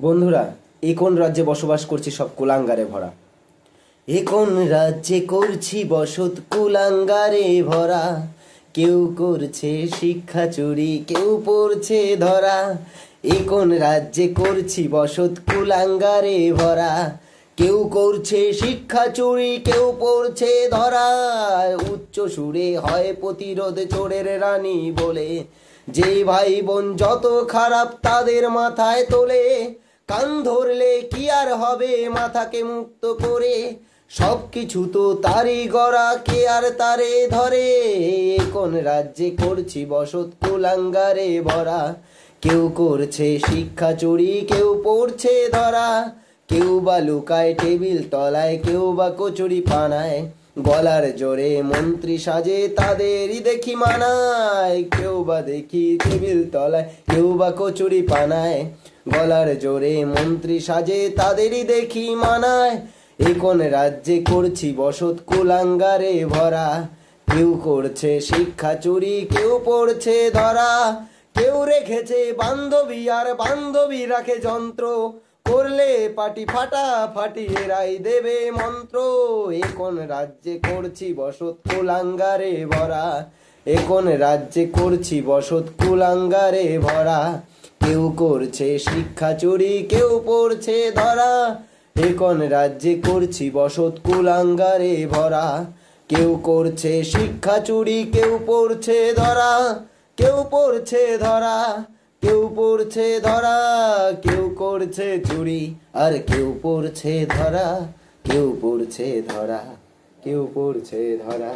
বন্ধুরা, এ কোন রাজ্যে বসবাস করছি সব কুলাঙ্গারে ভরা। এ কোন রাজ্যে করছি বসত কুলাঙ্গারে ভরা। কেউ করছে শিক্ষা চুরি, কেউ পড়ছে ধরা। এ কোন রাজ্যে করছি বসত কুলাঙ্গারে ভরা। কেউ করছে শিক্ষা চুরি, কেউ পড়ছে ধরা। উচ্চ সুরে হয় প্রতিরোধ চোরের রানী বলে, যে ভাই বোন যত খারাপ তাদের মাথায় তোলে। কান ধরলে কি আর হবে, মাথাকে মুক্ত করে। সব কিছু তো তারই গড়া, কে আর তারে ধরে। কোন রাজ্যে করছি বসত কুলাঙ্গারে ভরা। কেউ করছে শিক্ষা চুরি, কেউ পড়ছে ধরা। কেউ বা লুকায় টেবিল তলায়, কেউ বা কচুরি পানায়। গলার জোরে মন্ত্রী সাজে তাদেরই দেখি মানায়। কেউ বা দেখি টেবিল তলায়, কেউ বা কচুরি পানায়। গলার জোরে মন্ত্রী সাজে তাদেরই দেখি মানায়। এ কোন রাজ্যে করছি বসত কুলাঙ্গারে ভরা। কেউ করছে শিক্ষা চুরি, কেউ পড়ছে ধরা। কেউ রেখেছে বান্ধবী, আর বান্ধবী রাখে যন্ত্র। করলে পাটি ফাটা ফাটি এরাই দেবে মন্ত্র। এ কোন রাজ্যে করছি বসত কুলাঙ্গারে ভরা। এ কোন রাজ্যে করছি বসত কুলাঙ্গারে ভরা। কেউ করছে শিক্ষা চুরি, কেউ পড়ছে ধরা। এ কোন রাজ্যে করছি বসত কুলাঙ্গারে ভরা। কেউ করছে শিক্ষা চুরি, কেউ পড়ছে ধরা। কেউ পড়ছে ধরা, কেউ পড়ছে ধরা। কেউ করছে চুরি, আর কেউ পড়ছে ধরা। কেউ পড়ছে ধরা, কেউ পড়ছে ধরা।